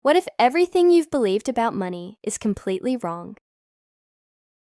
What if everything you've believed about money is completely wrong?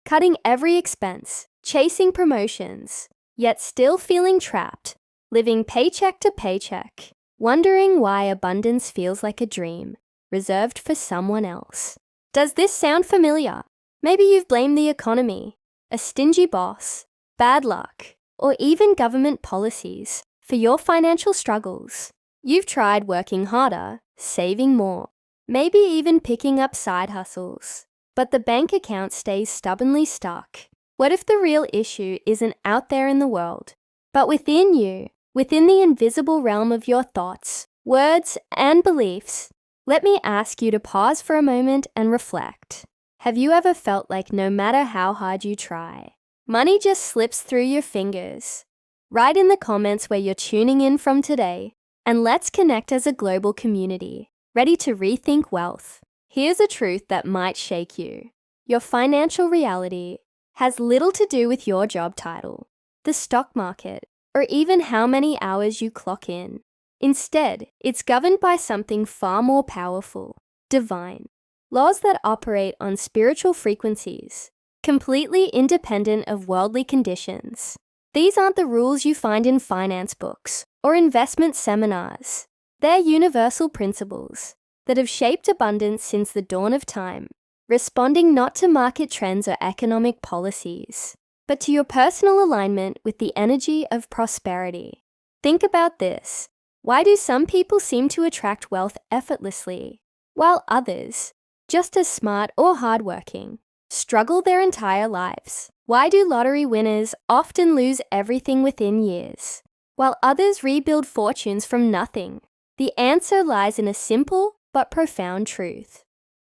Cutting every expense, chasing promotions, yet still feeling trapped, living paycheck to paycheck, wondering why abundance feels like a dream, reserved for someone else. Does this sound familiar? Maybe you've blamed the economy, a stingy boss, bad luck, or even government policies for your financial struggles. You've tried working harder, saving more, maybe even picking up side hustles, but the bank account stays stubbornly stuck. What if the real issue isn't out there in the world, but within you, within the invisible realm of your thoughts, words, and beliefs? Let me ask you to pause for a moment and reflect. Have you ever felt like no matter how hard you try, money just slips through your fingers? Write in the comments where you're tuning in from today, and let's connect as a global community, ready to rethink wealth. Here's a truth that might shake you. Your financial reality has little to do with your job title, the stock market, or even how many hours you clock in. Instead, it's governed by something far more powerful, divine. Laws that operate on spiritual frequencies, completely independent of worldly conditions. These aren't the rules you find in finance books or investment seminars. They're universal principles that have shaped abundance since the dawn of time, responding not to market trends or economic policies, but to your personal alignment with the energy of prosperity. Think about this. Why do some people seem to attract wealth effortlessly, while others, just as smart or hardworking, struggle their entire lives? Why do lottery winners often lose everything within years, while others rebuild fortunes from nothing? The answer lies in a simple but profound truth.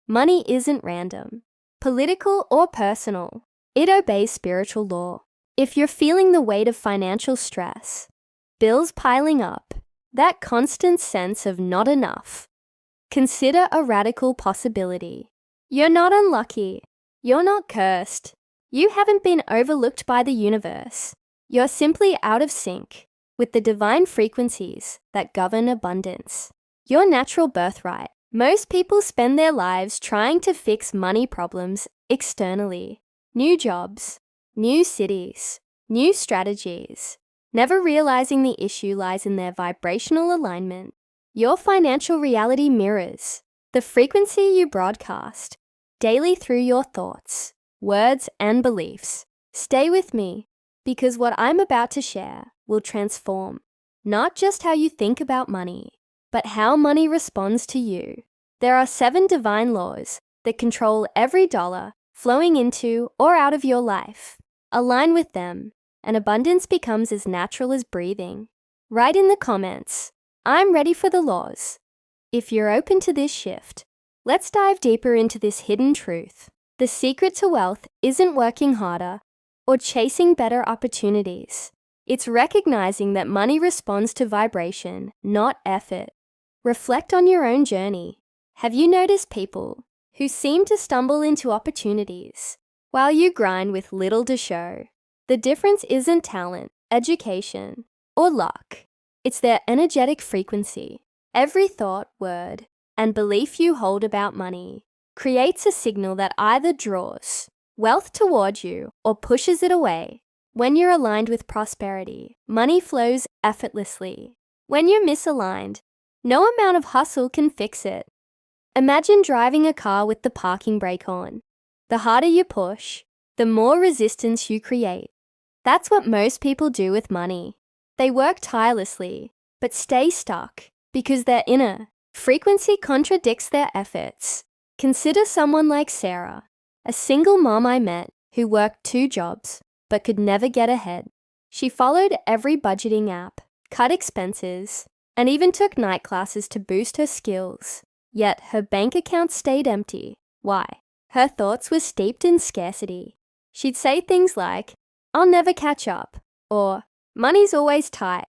Money isn't random, political or personal. It obeys spiritual law. If you're feeling the weight of financial stress, bills piling up, that constant sense of not enough, consider a radical possibility. You're not unlucky. You're not cursed. You haven't been overlooked by the universe. You're simply out of sync with the divine frequencies that govern abundance. Your natural birthright. Most people spend their lives trying to fix money problems externally. New jobs, new cities, new strategies, never realizing the issue lies in their vibrational alignment. Your financial reality mirrors the frequency you broadcast daily through your thoughts, words, and beliefs. Stay with me, because what I'm about to share will transform not just how you think about money, but how money responds to you. There are 7 divine laws that control every dollar flowing into or out of your life. Align with them, and abundance becomes as natural as breathing. Write in the comments, I'm ready for the laws. If you're open to this shift, let's dive deeper into this hidden truth. The secret to wealth isn't working harder or chasing better opportunities. It's recognizing that money responds to vibration, not effort. Reflect on your own journey. Have you noticed people who seem to stumble into opportunities while you grind with little to show? The difference isn't talent, education, or luck. It's their energetic frequency. Every thought, word, and belief you hold about money creates a signal that either draws wealth toward you or pushes it away. When you're aligned with prosperity, money flows effortlessly. When you're misaligned, no amount of hustle can fix it. Imagine driving a car with the parking brake on. The harder you push, the more resistance you create. That's what most people do with money. They work tirelessly, but stay stuck because their inner frequency contradicts their efforts. Consider someone like Sarah, a single mom I met who worked 2 jobs but could never get ahead. She followed every budgeting app, cut expenses, and even took night classes to boost her skills. Yet her bank account stayed empty. Why? Her thoughts were steeped in scarcity. She'd say things like, I'll never catch up, or money's always tight.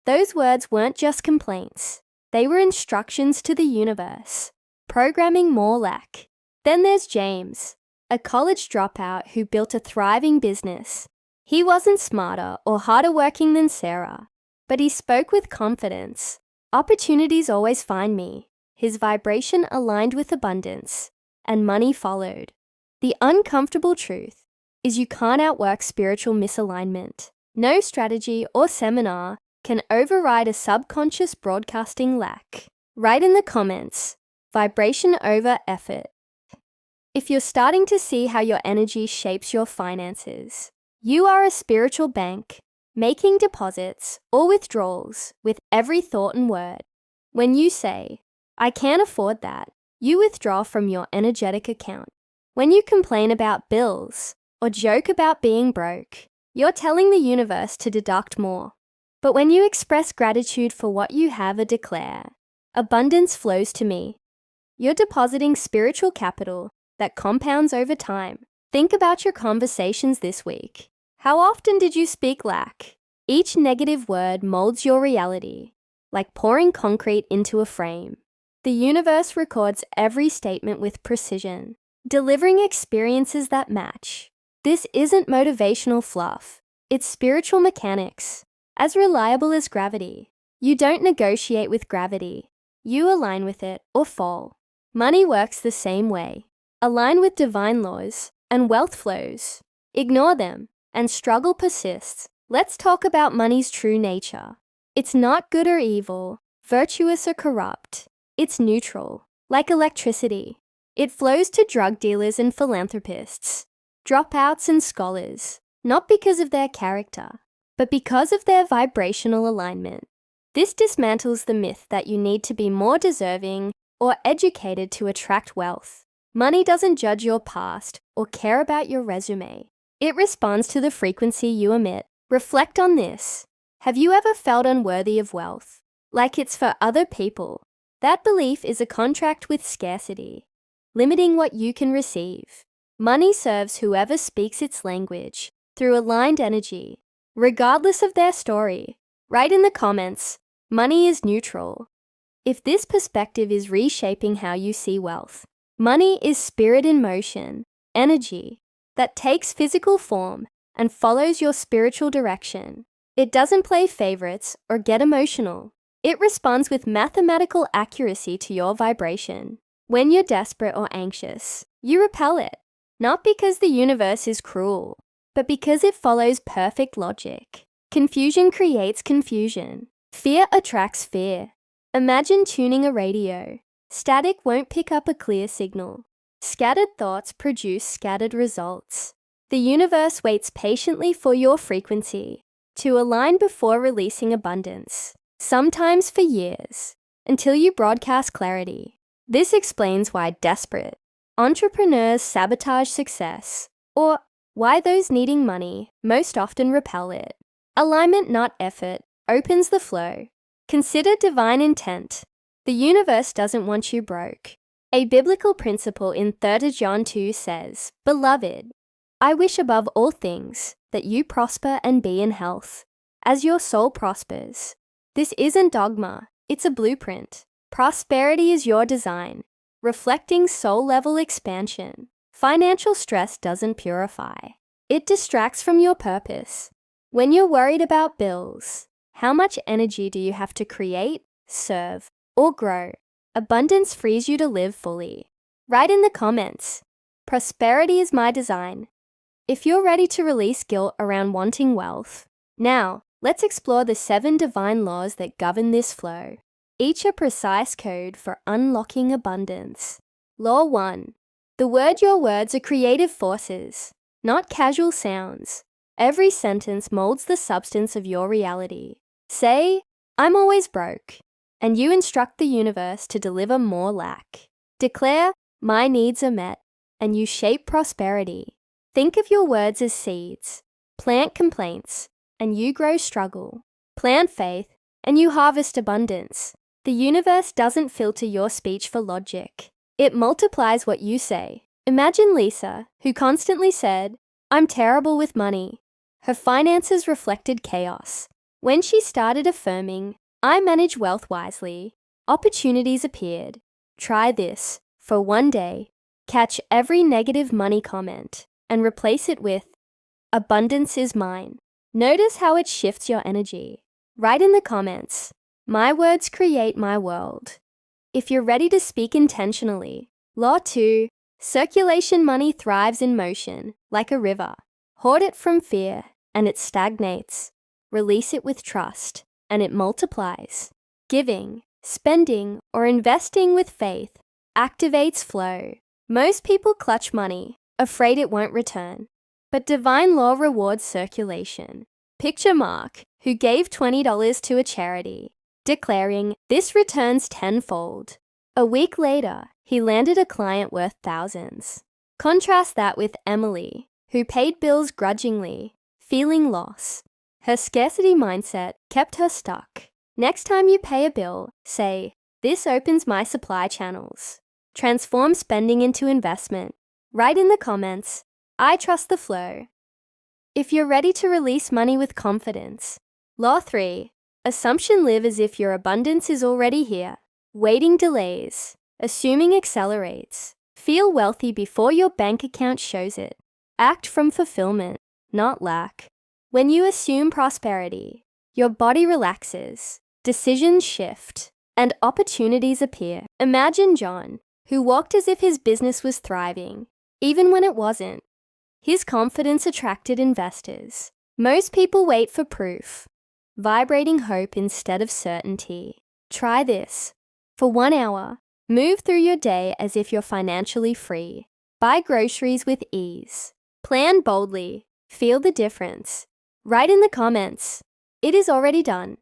Those words weren't just complaints. They were instructions to the universe, programming more lack. Then there's James, a college dropout who built a thriving business. He wasn't smarter or harder working than Sarah, but he spoke with confidence. Opportunities always find me. his vibration aligned with abundance, and money followed. The uncomfortable truth is you can't outwork spiritual misalignment. No strategy or seminar can override a subconscious broadcasting lack. Write in the comments, vibration over effort. If you're starting to see how your energy shapes your finances, you are a spiritual bank, making deposits or withdrawals with every thought and word. When you say, "I can't afford that," you withdraw from your energetic account. When you complain about bills or joke about being broke, you're telling the universe to deduct more. But when you express gratitude for what you have or declare, "Abundance flows to me," you're depositing spiritual capital that compounds over time. Think about your conversations this week. How often did you speak lack? Each negative word molds your reality, like pouring concrete into a frame. The universe records every statement with precision, delivering experiences that match. This isn't motivational fluff. It's spiritual mechanics, as reliable as gravity. You don't negotiate with gravity. You align with it or fall. Money works the same way. Align with divine laws, and wealth flows. Ignore them, and struggle persists. Let's talk about money's true nature. It's not good or evil, virtuous or corrupt. It's neutral, like electricity. It flows to drug dealers and philanthropists, dropouts and scholars, not because of their character, but because of their vibrational alignment. This dismantles the myth that you need to be more deserving or educated to attract wealth. Money doesn't judge your past or care about your resume. It responds to the frequency you emit. Reflect on this. Have you ever felt unworthy of wealth? Like it's for other people? That belief is a contract with scarcity, limiting what you can receive. Money serves whoever speaks its language through aligned energy, regardless of their story. Write in the comments, money is neutral. If this perspective is reshaping how you see wealth, money is spirit in motion, energy that takes physical form and follows your spiritual direction. It doesn't play favorites or get emotional. It responds with mathematical accuracy to your vibration. When you're desperate or anxious, you repel it, not because the universe is cruel, but because it follows perfect logic. Confusion creates confusion. Fear attracts fear. Imagine tuning a radio. Static won't pick up a clear signal. Scattered thoughts produce scattered results. The universe waits patiently for your frequency to align before releasing abundance, sometimes for years, until you broadcast clarity. This explains why desperate entrepreneurs sabotage success, or why those needing money most often repel it. Alignment, not effort, opens the flow. Consider divine intent. The universe doesn't want you broke. A biblical principle in 3 John 2 says, "Beloved, I wish above all things that you prosper and be in health, as your soul prospers." This isn't dogma, it's a blueprint. Prosperity is your design, reflecting soul-level expansion. Financial stress doesn't purify. It distracts from your purpose. When you're worried about bills, how much energy do you have to create, serve, or grow? Abundance frees you to live fully. Write in the comments, "Prosperity is my design." If you're ready to release guilt around wanting wealth, now let's explore the 7 divine laws that govern this flow, each a precise code for unlocking abundance. Law 1. Your words are creative forces, not casual sounds. Every sentence molds the substance of your reality. Say, "I'm always broke," and you instruct the universe to deliver more lack. Declare, "My needs are met," and you shape prosperity. Think of your words as seeds. Plant complaints, and you grow struggle. Plant faith, and you harvest abundance. The universe doesn't filter your speech for logic. It multiplies what you say. Imagine Lisa, who constantly said, "I'm terrible with money." Her finances reflected chaos. When she started affirming, "I manage wealth wisely," opportunities appeared. Try this for one day. Catch every negative money comment and replace it with, "Abundance is mine." Notice how it shifts your energy. Write in the comments, "My words create my world." if you're ready to speak intentionally. Law 2. Circulation money thrives in motion, like a river. Hoard it from fear, and it stagnates. Release it with trust, and it multiplies. Giving, spending, or investing with faith activates flow. Most people clutch money, afraid it won't return. But divine law rewards circulation. Picture Mark, who gave $20 to a charity, declaring, "This returns tenfold." A week later, he landed a client worth thousands. Contrast that with Emily, who paid bills grudgingly, feeling loss. Her scarcity mindset kept her stuck. Next time you pay a bill, say, "This opens my supply channels." Transform spending into investment. Write in the comments, "I trust the flow." If you're ready to release money with confidence. Law 3. Assumption: live as if your abundance is already here. Waiting delays. Assuming accelerates. Feel wealthy before your bank account shows it. Act from fulfillment, not lack. When you assume prosperity, your body relaxes, decisions shift, and opportunities appear. Imagine John, who walked as if his business was thriving, even when it wasn't. His confidence attracted investors. Most people wait for proof, vibrating hope instead of certainty. Try this. For 1 hour, move through your day as if you're financially free. Buy groceries with ease. Plan boldly. Feel the difference. Write in the comments, "It is already done."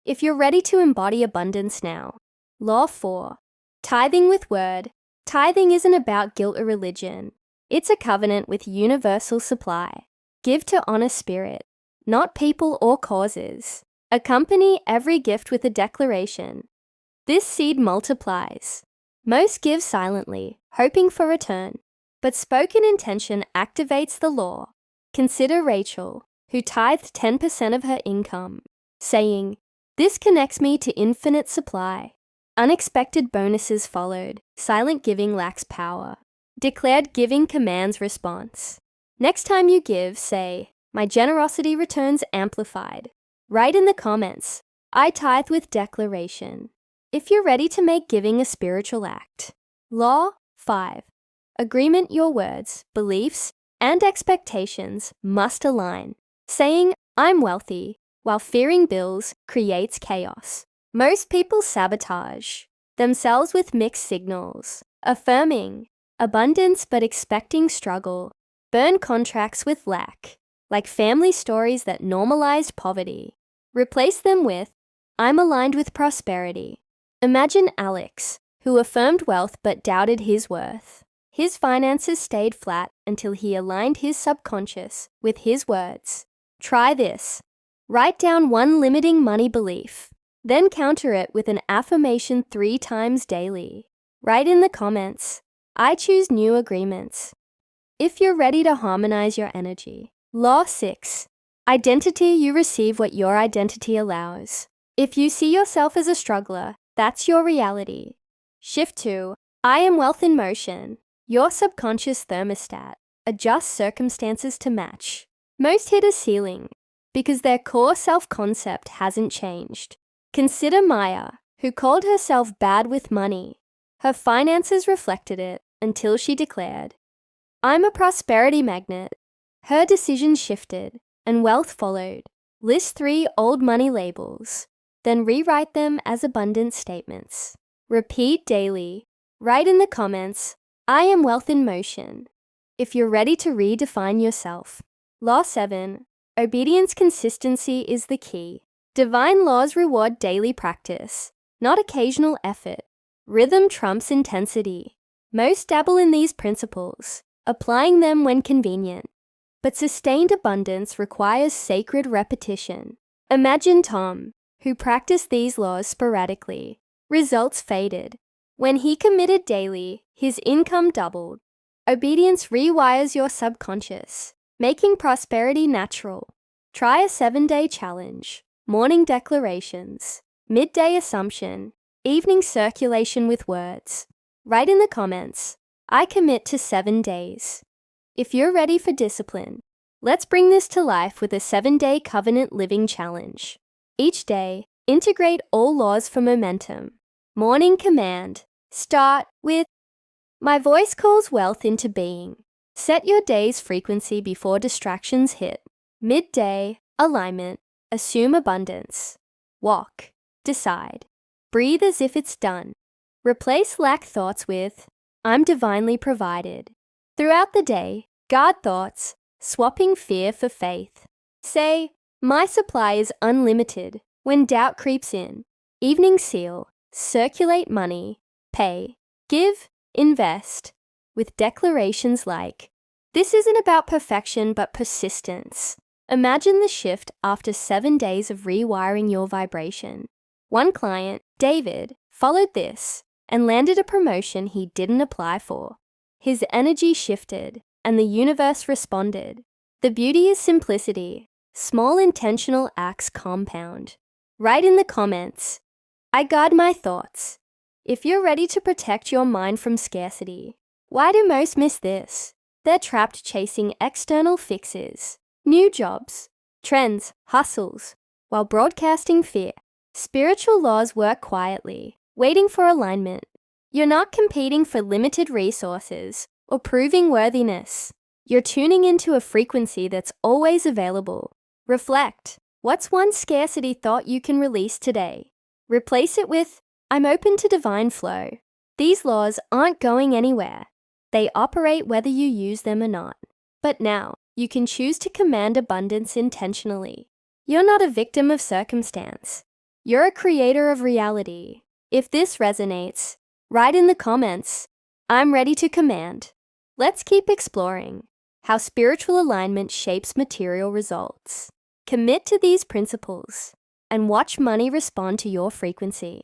If you're ready to embody abundance now. Law 4. Tithing with word. Tithing isn't about guilt or religion. It's a covenant with universal supply. Give to honor spirit, not people or causes. Accompany every gift with a declaration. This seed multiplies. Most give silently, hoping for return. But spoken intention activates the law. Consider Rachel, who tithed 10% of her income, saying, "This connects me to infinite supply." Unexpected bonuses followed. Silent giving lacks power. Declared giving commands response. Next time you give, say, "My generosity returns amplified." Write in the comments, "I tithe with declaration." If you're ready to make giving a spiritual act. Law 5. Agreement: your words, beliefs, and expectations must align. Saying, "I'm wealthy," while fearing bills creates chaos. Most people sabotage themselves with mixed signals. Affirming abundance but expecting struggle. Burn contracts with lack, like family stories that normalized poverty. Replace them with, "I'm aligned with prosperity." Imagine Alex, who affirmed wealth but doubted his worth. His finances stayed flat until he aligned his subconscious with his words. Try this. Write down one limiting money belief, then counter it with an affirmation 3 times daily. Write in the comments, "I choose new agreements." If you're ready to harmonize your energy. Law 6. Identity: you receive what your identity allows. If you see yourself as a struggler, that's your reality. Shift to, "I am wealth in motion." Your subconscious thermostat adjusts circumstances to match. Most hit a ceiling because their core self-concept hasn't changed. Consider Maya, who called herself bad with money. Her finances reflected it until she declared, "I'm a prosperity magnet." Her decision shifted, and wealth followed. List 3 old money labels, then rewrite them as abundance statements. Repeat daily. Write in the comments, "I am wealth in motion." If you're ready to redefine yourself. Law 7. Obedience: consistency is the key. Divine laws reward daily practice, not occasional effort. Rhythm trumps intensity. Most dabble in these principles, applying them when convenient. But sustained abundance requires sacred repetition. Imagine Tom, who practiced these laws sporadically. Results faded. When he committed daily, his income doubled. Obedience rewires your subconscious, making prosperity natural. Try a 7-day challenge. Morning declarations, midday assumption, evening circulation with words. Write in the comments, "I commit to 7 days." If you're ready for discipline, let's bring this to life with a 7-day covenant living challenge. Each day, integrate all laws for momentum. Morning command. Start with, my voice calls wealth into being. Set your day's frequency before distractions hit. Midday, alignment. Assume abundance. Walk. Decide. Breathe as if it's done. Replace lack thoughts with, I'm divinely provided. Throughout the day, guard thoughts, swapping fear for faith. Say, my supply is unlimited when doubt creeps in. Evening seal. Circulate money. Pay. Give. Invest. With declarations like, this isn't about perfection but persistence. Imagine the shift after 7 days of rewiring your vibration. One client, David, followed this and landed a promotion he didn't apply for. His energy shifted, and the universe responded. The beauty is simplicity. Small intentional acts compound. Write in the comments, I guard my thoughts. If you're ready to protect your mind from scarcity. Why do most miss this? They're trapped chasing external fixes, new jobs, trends, hustles, while broadcasting fear. Spiritual laws work quietly, waiting for alignment. You're not competing for limited resources or proving worthiness. You're tuning into a frequency that's always available. Reflect. What's one scarcity thought you can release today? Replace it with, I'm open to divine flow. These laws aren't going anywhere. They operate whether you use them or not. But now, you can choose to command abundance intentionally. You're not a victim of circumstance. You're a creator of reality. If this resonates, write in the comments, I'm ready to command. Let's keep exploring how spiritual alignment shapes material results. Commit to these principles and watch money respond to your frequency.